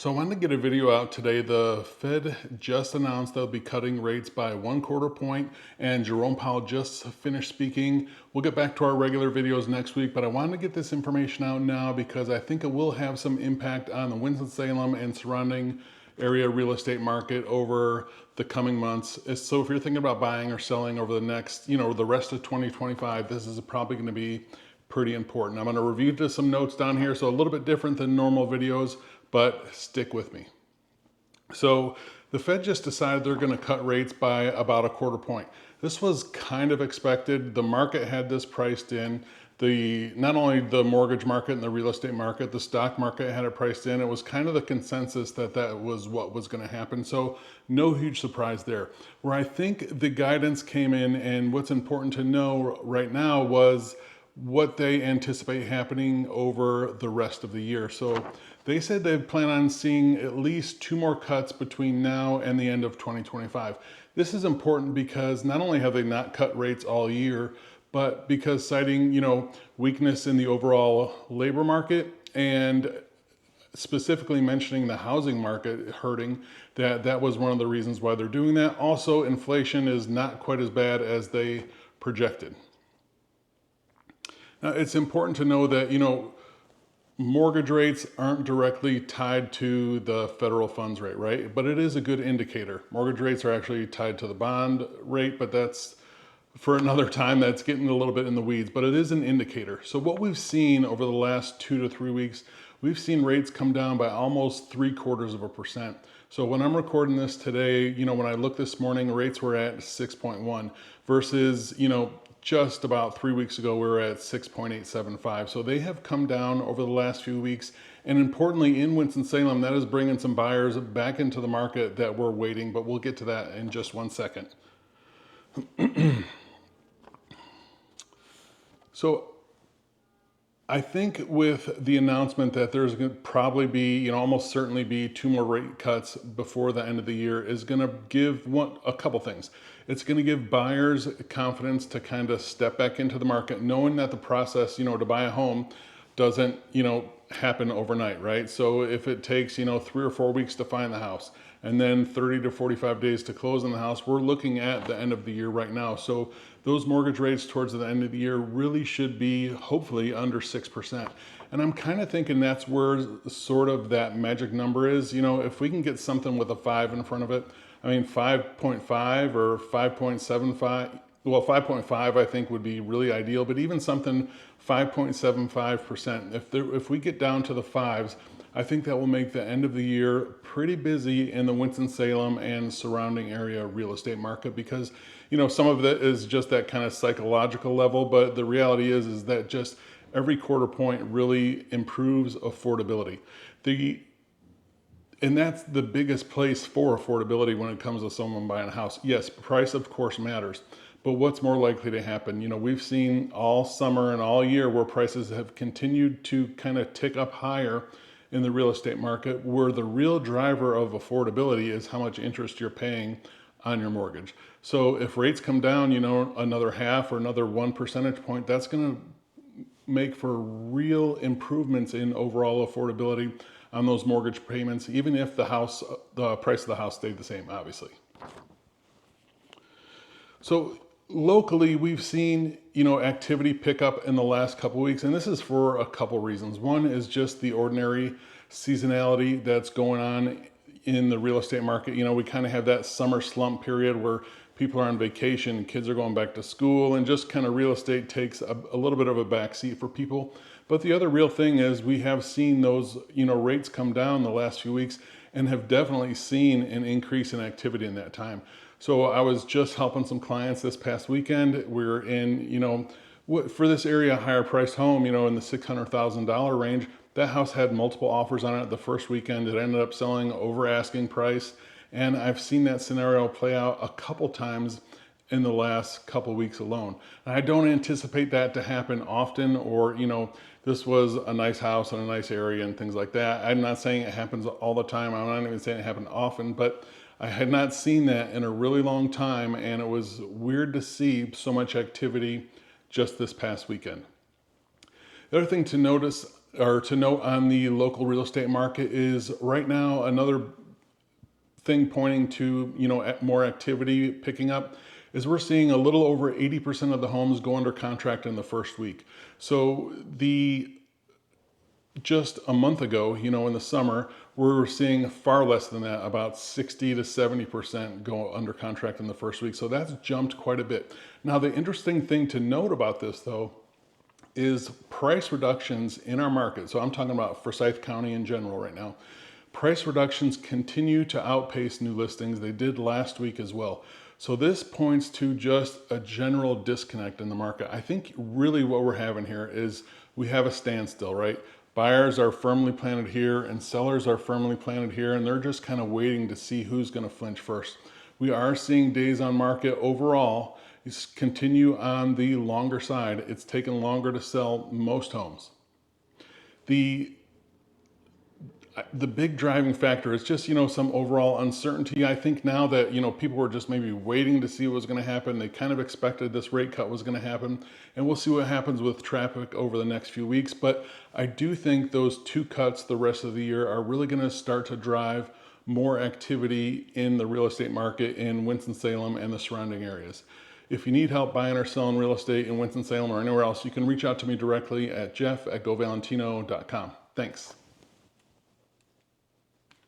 So I wanted to get a video out today. The Fed just announced they'll be cutting rates by 1/4 point, and Jerome Powell just finished speaking. We'll get back to our regular videos next week, but I wanted to get this information out now because I think it will have some impact on the Winston-Salem and surrounding area real estate market over the coming months. So if you're thinking about buying or selling over the next, the rest of 2025, this is probably going to be pretty important. I'm going to review just some notes down here, so a little bit different than normal videos, but stick with me. So the Fed just decided they're going to cut rates by about 1/4 point. This was kind of expected. The market had this priced in. Not only the mortgage market and the real estate market, the stock market had it priced in. It was kind of the consensus that that was what was going to happen. So no huge surprise there. Where I think the guidance came in, and what's important to know right now was what they anticipate happening over the rest of the year. So they said they plan on seeing at least 2 more cuts between now and the end of 2025. This is important because not only have they not cut rates all year, but because citing, weakness in the overall labor market and specifically mentioning the housing market hurting, that was one of the reasons why they're doing that. Also, inflation is not quite as bad as they projected. Now, it's important to know that, mortgage rates aren't directly tied to the federal funds rate, right? But it is a good indicator. Mortgage rates are actually tied to the bond rate, but that's for another time. That's getting a little bit in the weeds, but it is an indicator. So what we've seen over the last 2 to 3 weeks, we've seen rates come down by almost 0.75%. So when I'm recording this today, when I looked this morning, rates were at 6.1 versus, just about 3 weeks ago, we were at 6.875. So they have come down over the last few weeks. And importantly, in Winston-Salem, that is bringing some buyers back into the market that were waiting, but we'll get to that in just 1 second. So I think with the announcement that there's going to probably be, almost certainly be 2 more rate cuts before the end of the year is going to give a couple things. It's going to give buyers confidence to kind of step back into the market, knowing that the process, to buy a home doesn't, happen overnight, right? So if it takes, 3 or 4 weeks to find the house and then 30 to 45 days to close on the house, we're looking at the end of the year right now. So those mortgage rates towards the end of the year really should be hopefully under 6%. And I'm kind of thinking that's where sort of that magic number is. If we can get something with a 5 in front of it, 5.5 or 5.75, well, 5.5 I think would be really ideal, but even something 5.75%, if we get down to the 5s, I think that will make the end of the year pretty busy in the Winston-Salem and surrounding area real estate market because, some of that is just that kind of psychological level, but the reality is that just every 1/4 point really improves affordability. And that's the biggest place for affordability when it comes to someone buying a house. Yes, price of course matters, but what's more likely to happen? We've seen all summer and all year where prices have continued to kind of tick up higher in the real estate market, where the real driver of affordability is how much interest you're paying on your mortgage. So if rates come down, another half or another 1 percentage point, that's going to make for real improvements in overall affordability on those mortgage payments, even if the price of the house stayed the same, obviously. So locally, we've seen, activity pick up in the last couple of weeks, and this is for a couple reasons. One is just the ordinary seasonality that's going on in the real estate market. We kind of have that summer slump period where people are on vacation, kids are going back to school, and just kind of real estate takes a little bit of a backseat for people. But the other real thing is we have seen those, rates come down the last few weeks and have definitely seen an increase in activity in that time. So I was just helping some clients this past weekend. We're in, for this area, higher priced home, in the $600,000 range. That house had multiple offers on it the first weekend. It ended up selling over asking price. And I've seen that scenario play out a couple times in the last couple weeks alone. And I don't anticipate that to happen often, or, this was a nice house in a nice area and things like that. I'm not saying it happens all the time. I'm not even saying it happened often, but I had not seen that in a really long time, and it was weird to see so much activity just this past weekend. The other thing to notice or to note on the local real estate market is right now another thing pointing to, more activity picking up is we're seeing a little over 80% of the homes go under contract in the first week. So just a month ago, in the summer, we were seeing far less than that, about 60 to 70% go under contract in the first week. So that's jumped quite a bit. Now, the interesting thing to note about this, though, is price reductions in our market. So I'm talking about Forsyth County in general right now. Price reductions continue to outpace new listings. They did last week as well. So this points to just a general disconnect in the market. I think really what we're having here is we have a standstill, right? Buyers are firmly planted here and sellers are firmly planted here, and they're just kind of waiting to see who's going to flinch first. We are seeing days on market overall continue on the longer side. It's taken longer to sell most homes. The big driving factor is just, some overall uncertainty. I think now that, people were just maybe waiting to see what was going to happen. They kind of expected this rate cut was going to happen, and we'll see what happens with traffic over the next few weeks. But I do think those two cuts the rest of the year are really going to start to drive more activity in the real estate market in Winston-Salem and the surrounding areas. If you need help buying or selling real estate in Winston-Salem or anywhere else, you can reach out to me directly at jeff@govalentino.com. Thanks.